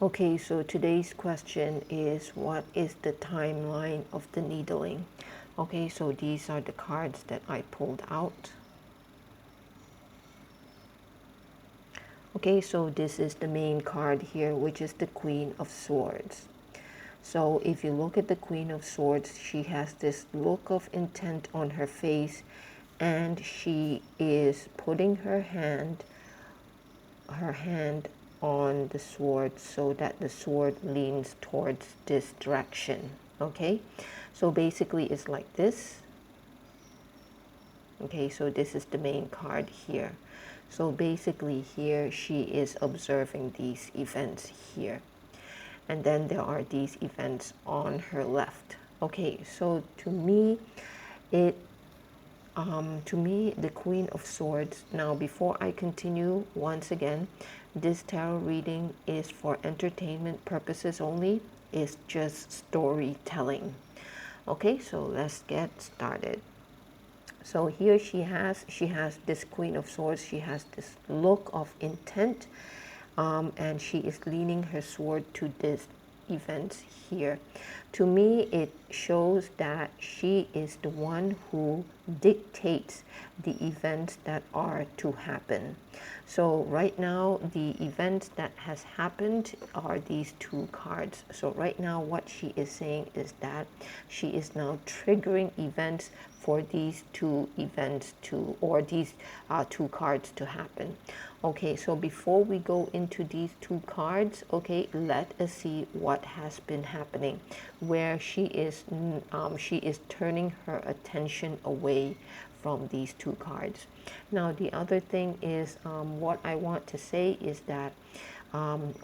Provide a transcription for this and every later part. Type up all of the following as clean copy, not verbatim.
Okay, so today's question is, what is the timeline of the needling? Okay, so these are the cards that I pulled out. Okay, so this is the main card here, which is the Queen of Swords. So if you look at the Queen of Swords, she has this look of intent on her face, and she is putting her hand on the sword so that the sword leans towards this direction. Okay, so basically it's like this. Okay, so this is the main card here. So basically here she is observing these events here, and then there are these events on her left. Okay, so to me it the Queen of Swords. Now, before I continue, once again, this tarot reading is for entertainment purposes only. It's just storytelling. Okay, so let's get started. So here she has this Queen of Swords. She has this look of intent, and she is leaning her sword to this event here. To me, it shows that she is the one who dictates the events that are to happen. So right now, the events that has happened are these two cards. So right now, what she is saying is that she is now triggering events for these two events to, or these two cards to happen. Okay, so before we go into these two cards, okay, let us see what has been happening, where she is turning her attention away from these two cards. Now, the other thing is, what I want to say is that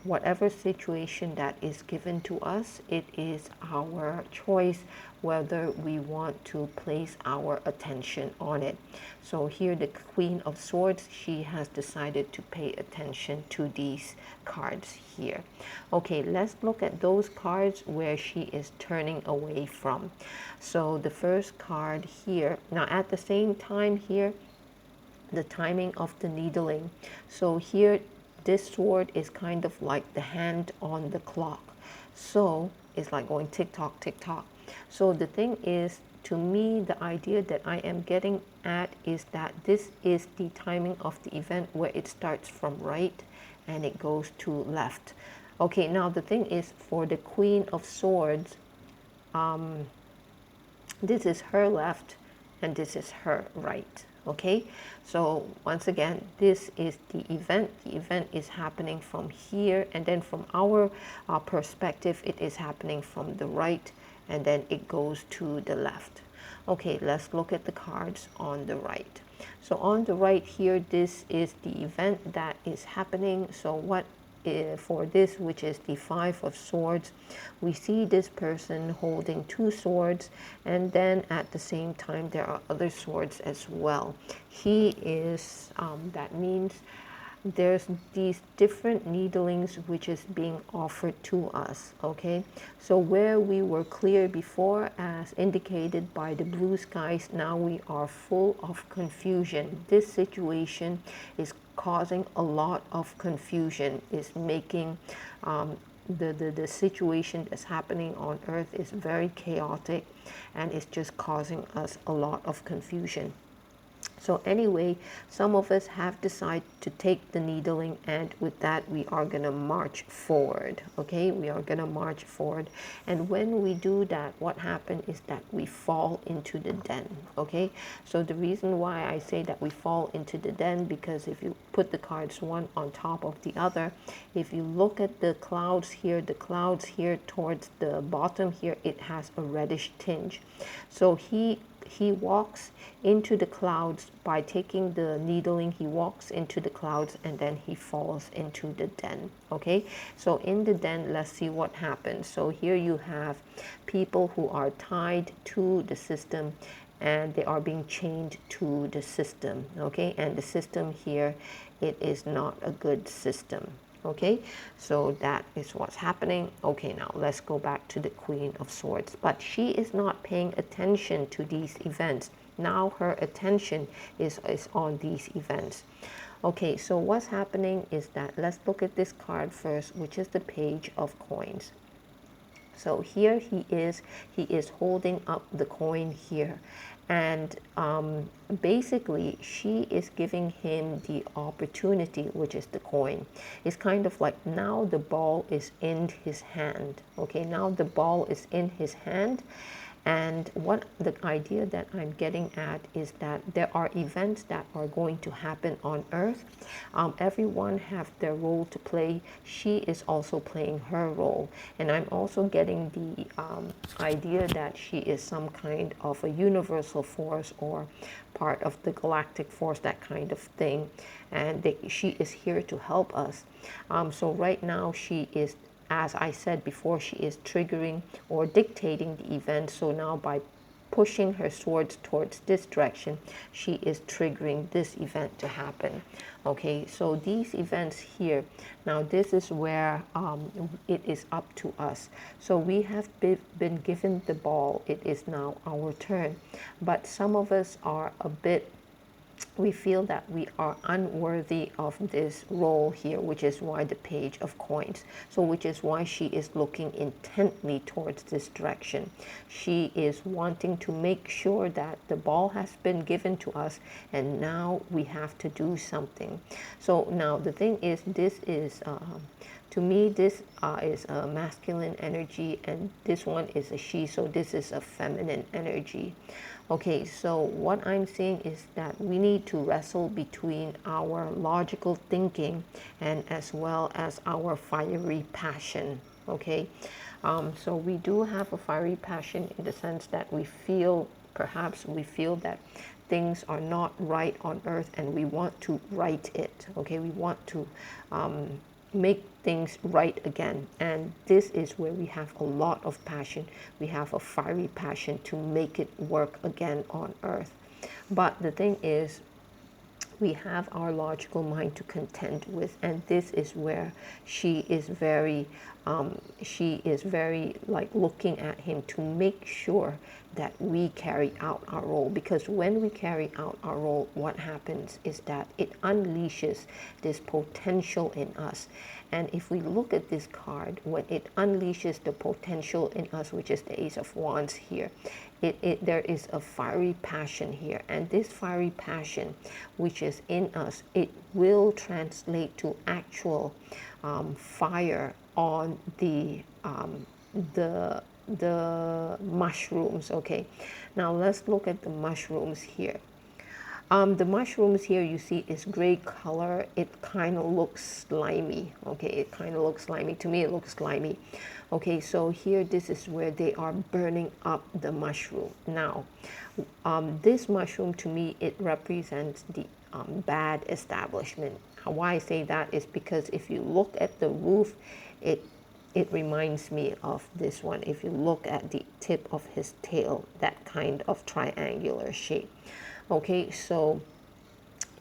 whatever situation that is given to us, it is our choice whether we want to place our attention on it. So here the Queen of Swords, she has decided to pay attention to these cards here. Okay, let's look at those cards where she is turning away from. So the first card here, now at the same time here, the timing of the needling. So here, this sword is kind of like the hand on the clock. So it's like going tick tock, tick tock. So the thing is, to me, the idea that I am getting at is that this is the timing of the event where it starts from right and it goes to left. Okay, now the thing is, for the Queen of Swords, this is her left and this is her right. Okay, so once again, this is the event is happening from here, and then from our perspective, it is happening from the right, and then it goes to the left. Okay, let's look at the cards on the right. So on the right here, this is the event that is happening. So what for this, which is the Five of Swords, we see this person holding two swords, and then at the same time there are other swords as well. He is that means there's these different needlings which is being offered to us. Okay, so where we were clear before, as indicated by the blue skies, now we are full of confusion. This situation is causing a lot of confusion, is making the situation that's happening on earth is very chaotic, and it's just causing us a lot of confusion. So anyway, some of us have decided to take the needling, and with that we are going to march forward. Okay, we are going to march forward, and when we do that, what happens is that we fall into the den. Okay, so the reason why I say that we fall into the den, because if you put the cards one on top of the other, if you look at the clouds here towards the bottom here, it has a reddish tinge. So he walks into the clouds by taking the needling. He walks into the clouds and then he falls into the den. Okay, so in the den, let's see what happens. So here you have people who are tied to the system, and they are being chained to the system. Okay, and the system here, it is not a good system. Okay, so that is what's happening. Okay, now let's go back to the Queen of Swords. But she is not paying attention to these events. Now her attention is on these events. Okay, so what's happening is that, let's look at this card first, which is the Page of Coins. So here he is holding up the coin here. And basically, she is giving him the opportunity, which is the coin. It's kind of like now the ball is in his hand. Okay, now the ball is in his hand. And what the idea that I'm getting at is that there are events that are going to happen on Earth. Everyone have their role to play. She is also playing her role. And I'm also getting the idea that she is some kind of a universal force or part of the galactic force, that kind of thing. And she is here to help us. So right now she is, as I said before, she is triggering or dictating the event. So now by pushing her swords towards this direction, she is triggering this event to happen. Okay, so these events here, now this is where it is up to us. So we have been given the ball. It is now our turn. But some of us are a bit, we feel that we are unworthy of this role here, which is why the Page of Coins. So which is why she is looking intently towards this direction. She is wanting to make sure that the ball has been given to us and now we have to do something. So now the thing is, this is to me, this is a masculine energy and this one is a she, so this is a feminine energy. Okay, so what I'm seeing is that we need to wrestle between our logical thinking and as well as our fiery passion. Okay, so we do have a fiery passion in the sense that we feel, perhaps we feel that things are not right on Earth and we want to right it. Okay, we want to make things right again. And this is where we have a lot of passion. We have a fiery passion to make it work again on Earth. But the thing is, we have our logical mind to contend with, and this is where she is very like looking at him to make sure that we carry out our role. Because when we carry out our role, what happens is that it unleashes this potential in us. And if we look at this card, when it unleashes the potential in us, which is the Ace of Wands here, there is a fiery passion here. And this fiery passion, which is in us, it will translate to actual fire on the mushrooms. Okay, now let's look at the mushrooms here. The mushrooms here you see is gray color. It kind of looks slimy. Okay, it kind of looks slimy. To me, it looks slimy. Okay, so here this is where they are burning up the mushroom. Now, this mushroom to me, it represents the bad establishment. Why I say that is because if you look at the roof, it reminds me of this one. If you look at the tip of his tail, that kind of triangular shape. Okay, so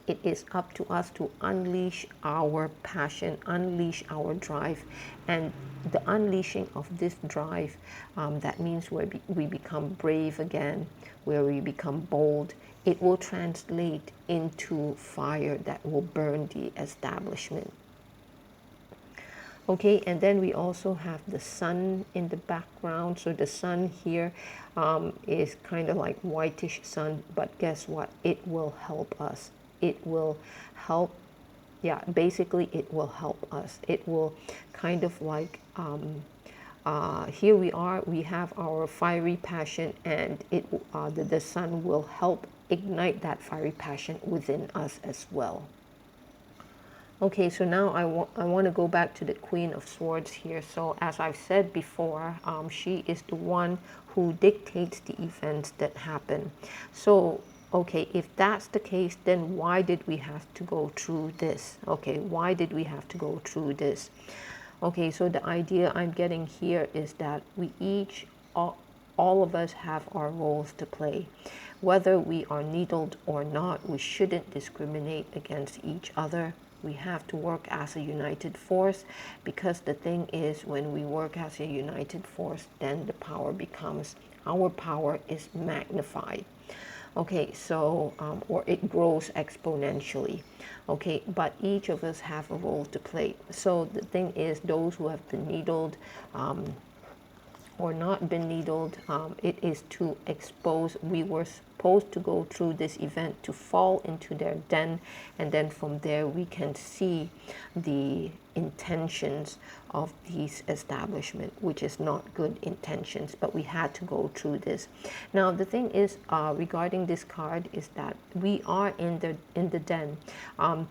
it is up to us to unleash our passion, unleash our drive. And the unleashing of this drive, that means where we become brave again, where we become bold. It will translate into fire that will burn the establishment. Okay, and then we also have the sun in the background. So the sun here is kind of like whitish sun, but guess what? It will help us. It will help, yeah, basically it will help us. It will kind of like, here we have our fiery passion, and the sun will help ignite that fiery passion within us as well. Okay, so now I want to go back to the Queen of Swords here. So as I've said before, she is the one who dictates the events that happen. So, okay, if that's the case, then why did we have to go through this? Okay, why did we have to go through this? Okay, so the idea I'm getting here is that we each, all of us have our roles to play. Whether we are needled or not, we shouldn't discriminate against each other. We have to work as a united force, because the thing is, when we work as a united force, then the power becomes, our power is magnified. Okay, so, or it grows exponentially. Okay, but each of us have a role to play. So the thing is, those who have been needled, or not been needled, it is to expose. We were supposed to go through this event to fall into their den, and then from there we can see the intentions of these establishment, which is not good intentions, but we had to go through this. Now the thing is, regarding this card, is that we are in the den,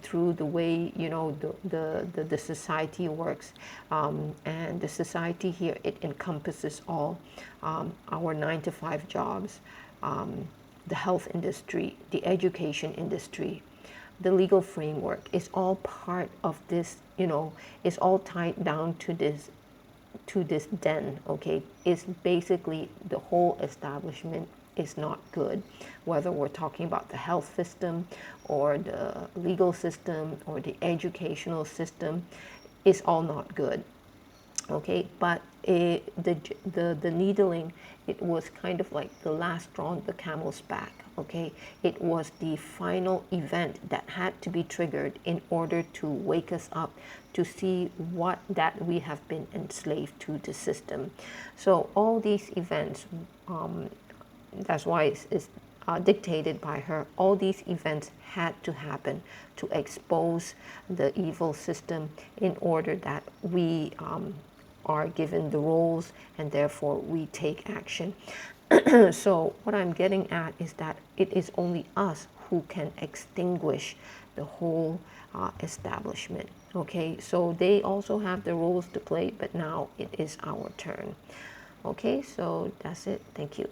through the way, you know, the society works, and the society here, it encompasses all, our 9 to 5 jobs, the health industry, the education industry, the legal framework is all part of this, you know, it's all tied down to this den. Okay, it's basically the whole establishment is not good, whether we're talking about the health system or the legal system or the educational system, is all not good. Okay, but the needling, it was kind of like the last straw on the camel's back. Okay, it was the final event that had to be triggered in order to wake us up to see what that we have been enslaved to the system. So all these events, that's why it's dictated by her. All these events had to happen to expose the evil system in order that we are given the roles, and therefore we take action. So what I'm getting at is that it is only us who can extinguish the whole establishment. Okay, so they also have the roles to play, but now it is our turn. Okay, so that's it. Thank you.